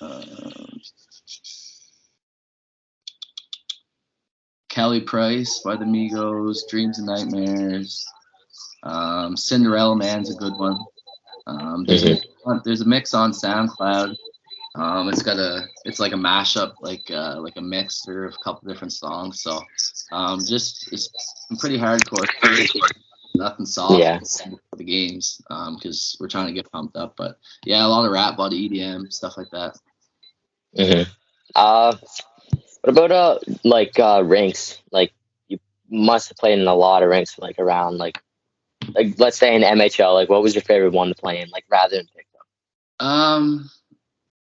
Uh, Kelly Price by the Migos, Dreams and Nightmares. Cinderella Man's a good one. Hmm. There's a mix on SoundCloud. It's like a mashup, like a mixture of a couple different songs. So just it's some pretty hardcore, nothing soft Yeah. for the games because we're trying to get pumped up. But yeah, a lot of rap, a lot of EDM stuff like that. Hmm. Uh, what about ranks? Like you must have played in a lot of ranks, like around let's say in MHL. Like, what was your favorite one to play in? Like, rather than pick Um,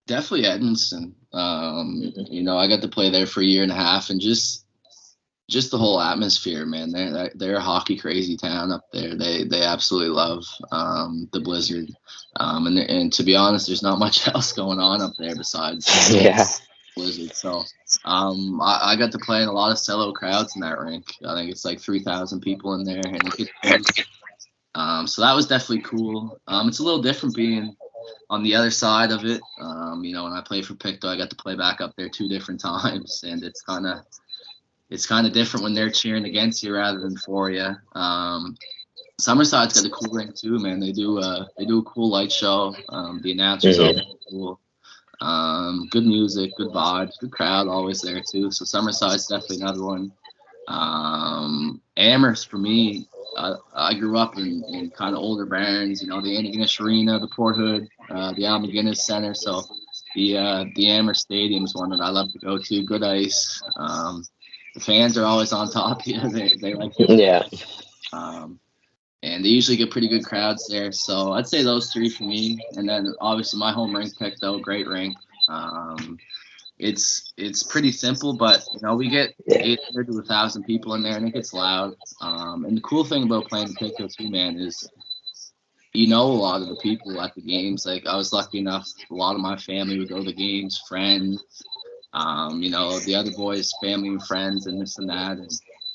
Definitely Edmonton. up. I got to play there for a year and a half, and just the whole atmosphere, man. They're a hockey crazy town up there. They absolutely love the Blizzard. And to be honest, there's not much else going on up there besides Yeah. Blizzard. So I got to play in a lot of cello crowds in that rink. I think it's like 3,000 people in there, and it gets crazy. So that was definitely cool. It's a little different being on the other side of it. When I played for Pictou, I got to play back up there two different times, and it's kind of different when they're cheering against you rather than for you. Summerside's got a cool ring too, man. They do a cool light show. The announcers are Hmm. cool. Good music, good vibes, good crowd always there too. So Summerside's definitely another one. Amherst for me, I grew up in kind of older barns, the Antigonish Arena, the Port Hood, the Al McGuinness Center. So the Amherst Stadium is one that I love to go to. Good ice. The fans are always on top. They like to play. Yeah. Um, and they usually get pretty good crowds there. So I'd say those three for me. And then obviously my home rink pick though, great rink. It's pretty simple, but we get Yeah. 800 to 1,000 people in there, and it gets loud. And the cool thing about playing Pictou too, man, is a lot of the people at the games. Like I was lucky enough, a lot of my family would go to the games, friends, the other boys, family and friends, and this and that. And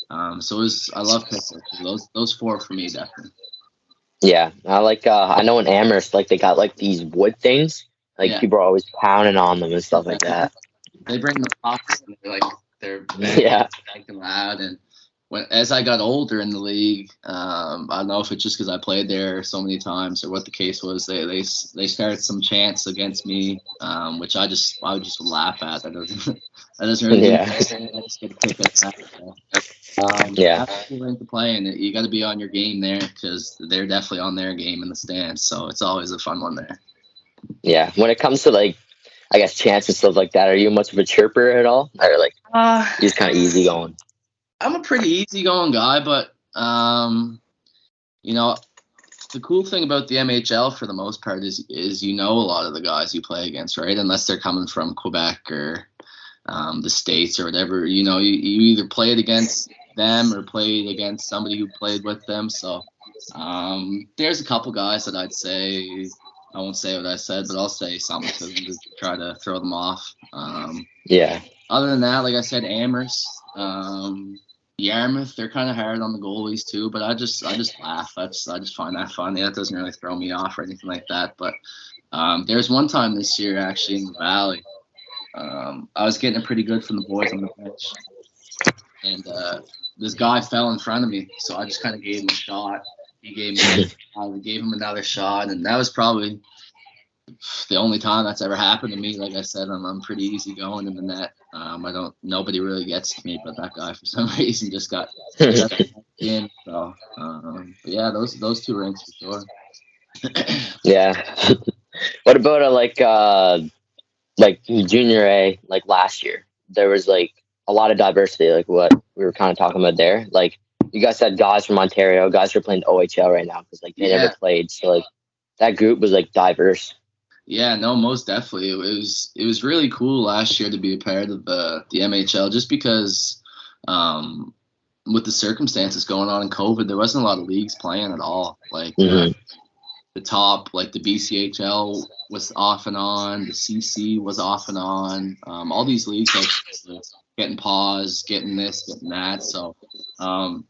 I love Pictou. Those four for me definitely. Yeah. I know in Amherst, like they got like these wood things. Like Yeah, people are always pounding on them and stuff like yeah. that. They bring the pops and they're banging Yeah. loud. And as I got older in the league, I don't know if it's just because I played there so many times or what the case was. They started some chants against me, which I would just laugh at. That doesn't really do me. Yeah. I just get a kick at that. So, Yeah. that's a cool thing to play, and you got to be on your game there because they're definitely on their game in the stands. So it's always a fun one there. Yeah. When it comes to like, I guess chants and stuff like that, are you much of a chirper at all, or like Uh, you just kind of easy going? I'm a pretty easygoing guy, but you know, the cool thing about the MHL for the most part is a lot of the guys you play against, right? Unless they're coming from Quebec or the States or whatever. You either played against them or played against somebody who played with them. So there's a couple guys that I'd say I won't say what I said, but I'll say something to them to try to throw them off. Yeah. Other than that, like I said, Amherst, Yarmouth, they're kind of hard on the goalies too. But I just laugh. I just find that funny. That doesn't really throw me off or anything like that. But there's one time this year actually in the Valley, I was getting it pretty good from the boys on the bench, and this guy fell in front of me, so I just kind of gave him a shot. He gave me, I gave him another shot, and that was probably the only time that's ever happened to me. Like I said, I'm pretty easy going in the net. I don't. Nobody really gets to me, but that guy for some reason just got in. So, but yeah, those two rings for sure. Yeah. What about like junior A, like last year? There was like a lot of diversity, like what we were kind of talking about there. Like you guys had guys from Ontario, guys who are playing OHL right now because like they never Yeah, played. So like that group was like diverse. yeah, no, most definitely. It was really cool last year to be a part of the MHL, just because um, with the circumstances going on in COVID, there wasn't a lot of leagues playing at all. Like Hmm. the top, like the BCHL was off and on, the CC was off and on. All these leagues like getting paused, getting this, getting that. So um,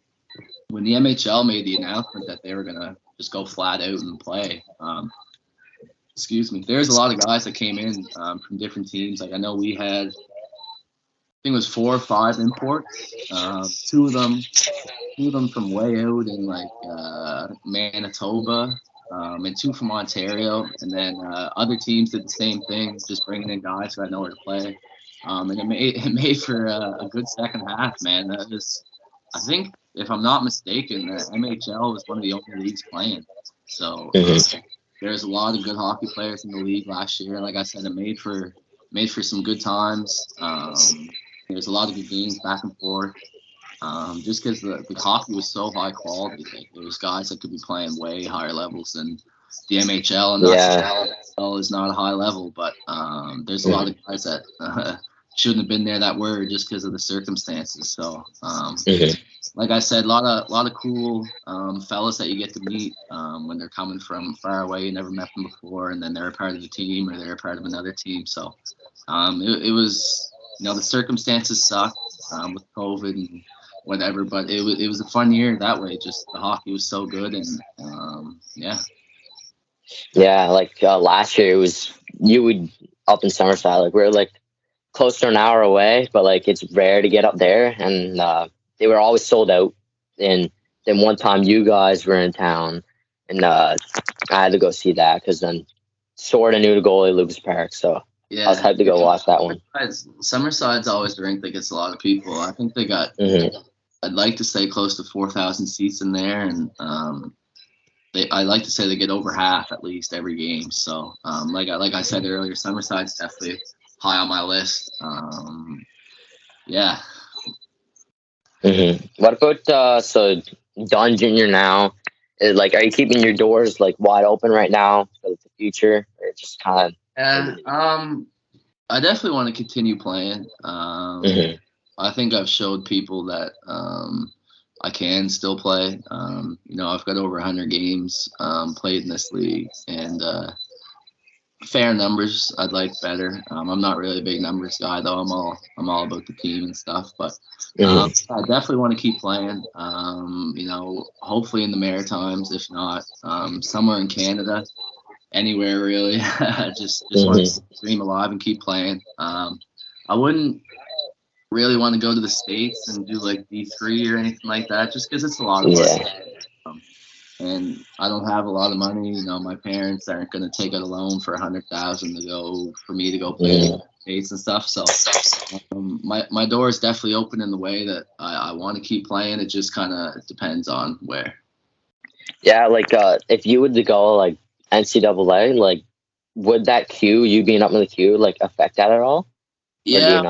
when the MHL made the announcement that they were gonna just go flat out and play, excuse me, there's a lot of guys that came in from different teams. Like I know we had, I think it was 4 or 5 imports. Two of them from way out in like Manitoba, and 2 from Ontario, and then other teams did the same thing, just bringing in guys who had nowhere to play. And it made for a good second half, man. That was, I think, if I'm not mistaken, the MHL was one of the only leagues playing. So there's a lot of good hockey players in the league last year. Like I said, it made for some good times. There's a lot of good games back and forth. Just because the hockey was so high quality, like, there was guys that could be playing way higher levels than the MHL, and MHL is not a high level, but there's a lot of guys that shouldn't have been there that were just because of the circumstances. So, like I said, a lot of cool fellas that you get to meet when they're coming from far away. You never met them before, and then they're a part of the team or they're a part of another team. So, it was, the circumstances sucked with COVID and whatever, but it was a fun year that way. Just the hockey was so good, and like last year it was you would up in Summerside, like we're like close to an hour away, but like it's rare to get up there, and they were always sold out. And then one time you guys were in town, and I had to go see that because then sort of knew the goalie Lucas Park, so I was hyped to go watch that one. Summerside's always a rink that gets a lot of people. I think they got, I'd like to say close to 4,000 seats in there, and I like to say they get over half at least every game. So like I said earlier, Summerside's definitely high on my list. What about so Don Jr. now? Like, are you keeping your doors like wide open right now for the future, or just kind of? I definitely want to continue playing. I think I've showed people that I can still play. I've got over 100 games played in this league, and fair numbers I'd like better. I'm not really a big numbers guy, though. I'm all about the team and stuff, but I definitely want to keep playing. Hopefully in the Maritimes, if not somewhere in Canada, anywhere really. just want to dream alive and keep playing. I wouldn't really want to go to the States and do like D3 or anything like that, just because it's a lot of work. And I don't have a lot of money. My parents aren't going to take out a loan for $100,000 for me to go play in the States and stuff. So my door is definitely open in the way that I want to keep playing. It just kind of depends on where. Yeah, like if you were to go like NCAA, like would that queue, you being up in the queue, like affect that at all? Yeah,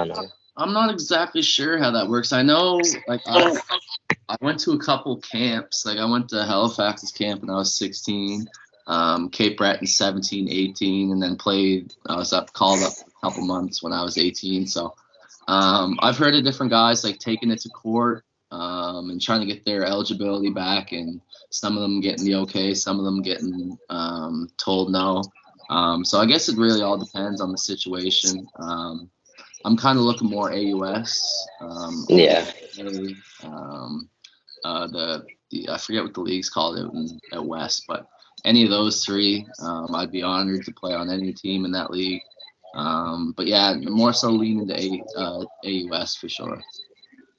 I'm not exactly sure how that works. I know, like I went to a couple camps. Like I went to Halifax's camp when I was 16, Cape Breton 17, 18, and then played. I was called up a couple months when I was 18. So I've heard of different guys like taking it to court and trying to get their eligibility back, and some of them getting the okay, some of them getting told no. So I guess it really all depends on the situation. I'm kind of looking more AUS. I forget what the league's called at West, but any of those three, I'd be honored to play on any team in that league. But yeah, more so leaning to AUS for sure.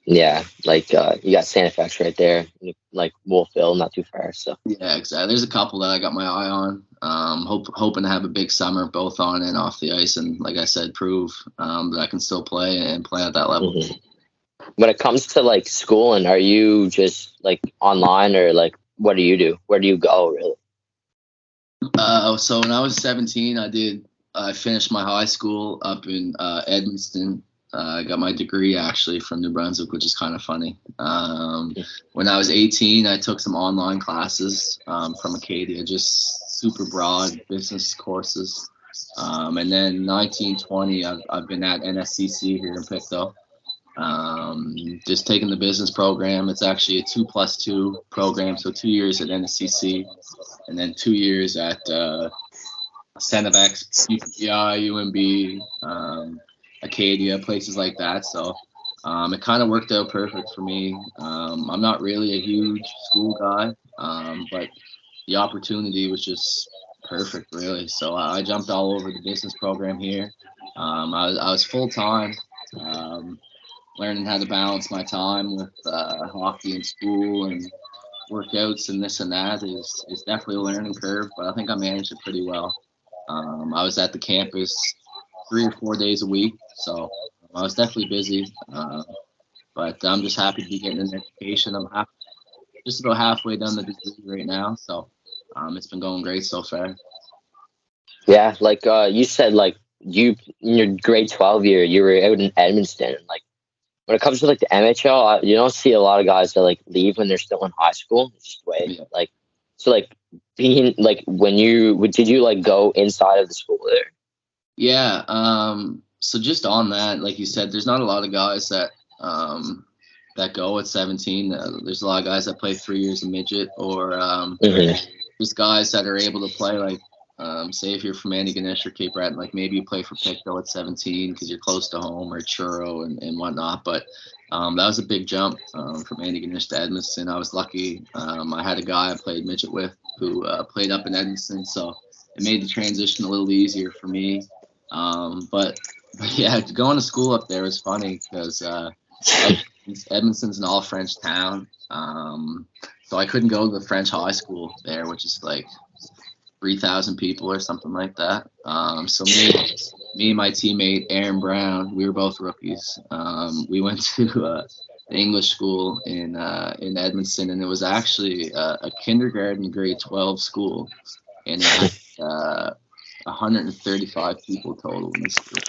Yeah, like you got Santa Fe right there, like Wolfville, not too far. So yeah, exactly. There's a couple that I got my eye on. Hoping to have a big summer, both on and off the ice, and like I said, prove that I can still play and play at that level. When it comes to like schooling, are you just like online, or like what do you do? Where do you go really? So when I was 17, I finished my high school up in Edmundston. I got my degree actually from New Brunswick, which is kind of funny. When I was 18, I took some online classes from Acadia, just super broad business courses. And then 19, 20, I've been at NSCC here in Pictou. Just taking the business program. It's actually a 2+2 program, so 2 years at NSCC, and then 2 years at Cenevex, UPI, UMB, Acadia, places like that. So it kind of worked out perfect for me. I'm not really a huge school guy, but the opportunity was just perfect, really. So I jumped all over the business program here. I was full time, um, learning how to balance my time with hockey and school and workouts and this and that is definitely a learning curve, but I think I managed it pretty well. I was at the campus 3 or 4 days a week, so I was definitely busy. But I'm just happy to be getting an education. Just about halfway done the degree right now, so it's been going great so far. Yeah, like you said, like you in your grade 12 year, you were out in Edmonton. Like when it comes to like the NHL, you don't see a lot of guys that like leave when they're still in high school. It's just way Yeah. like so like being like did you like go inside of the school there? Yeah. So just on that, like you said, there's not a lot of guys that go at 17. There's a lot of guys that play 3 years of midget, or there's guys that are able to play like, say if you're from Antigonish or Cape Breton, like maybe you play for Pictou at 17 because you're close to home, or Churro and whatnot. But that was a big jump from Antigonish to Edmonton. I was lucky. I had a guy I played midget with who played up in Edmonton, so it made the transition a little easier for me. But yeah, going to school up there was funny because Edmonton's an all French town. So I couldn't go to the French high school there, which is like 3,000 people or something like that. So me and my teammate Aaron Brown, we were both rookies. We went to the English school in Edmonton, and it was actually a kindergarten grade 12 school, and it had 135 people total in the school.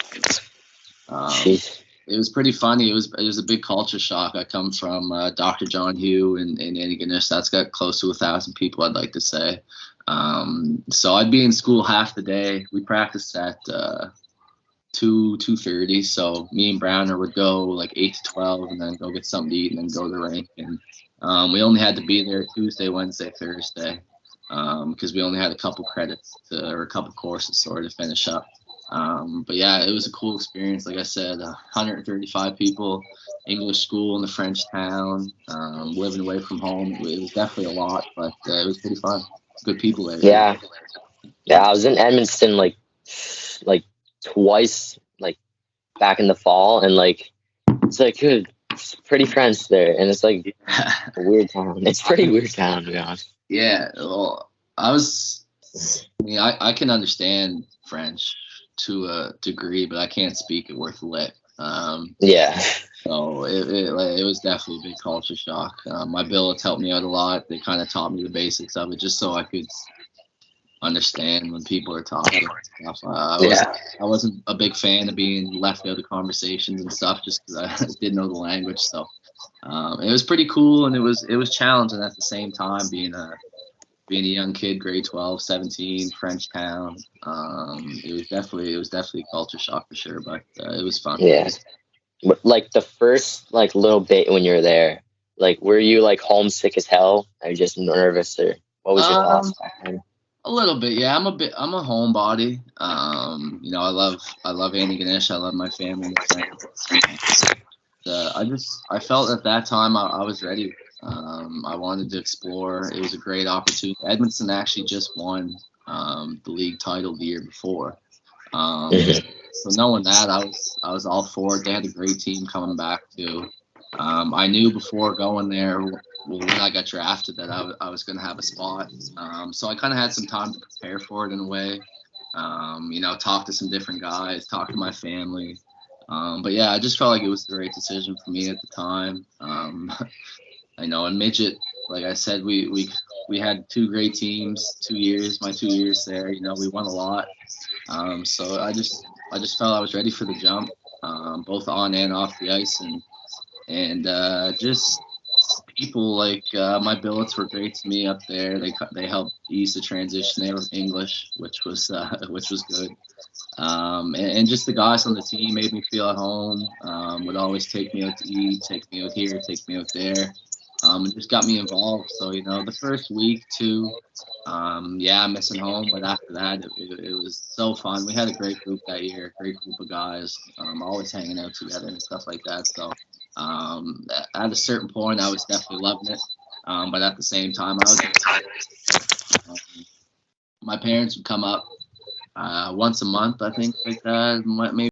It was pretty funny. It was a big culture shock. I come from Dr. John Hugh in Antigonish. That's got close to 1,000 people, I'd like to say. So I'd be in school half the day. We practiced at 2:30. So me and Browner would go like 8 to 12, and then go get something to eat, and then go to the rink. And we only had to be there Tuesday, Wednesday, Thursday, because we only had a couple credits or a couple courses sort of finish up. But yeah, it was a cool experience. Like I said, 135 people, English school in the French town, living away from home. It was definitely a lot, but it was pretty fun. Good people there. Yeah, yeah. I was in Edmonton like twice, like back in the fall, and like it's like good, it's pretty French there, and it's like a weird town. It's pretty weird town to be honest. Yeah, well, I mean, I can understand French to a degree, but I can't speak it worth a lick. Yeah. So it was definitely a big culture shock. My billets helped me out a lot. They kind of taught me the basics of it, just so I could understand when people are talking and stuff. I wasn't a big fan of being left out of conversations and stuff, just because I didn't know the language. So it was pretty cool, and it was challenging at the same time, being a young kid, grade 12, 17, French town. It was definitely a culture shock for sure, but it was fun. Yeah. But like the first like little bit when you're there, like were you like homesick as hell? Or just nervous, or what was your thoughts back then? A little bit, yeah. I'm a homebody. I love Antigonish. I love my family and friends. I felt at that time I was ready. I wanted to explore. It was a great opportunity. Edmonton actually just won the league title the year before. So knowing that, I was all for it. They had a great team coming back too. I knew before going there, when I got drafted, that I was going to have a spot. So I kind of had some time to prepare for it in a way. Talk to some different guys, talk to my family. But yeah, I just felt like it was the right decision for me at the time. I know in midget, like I said, we had two great teams, 2 years, my 2 years there. We won a lot. So I just felt I was ready for the jump, both on and off the ice, and just people like my billets were great to me up there. They helped ease the transition. They were English, which was good. And just the guys on the team made me feel at home. Would always take me out to eat, take me out here, take me out there. And just got me involved. So the first week too, I'm missing home, but after that, it was so fun. We had a great group that year, great group of guys, always hanging out together and stuff like that. So at a certain point, I was definitely loving it, but at the same time, I was my parents would come up once a month, I think, like that, maybe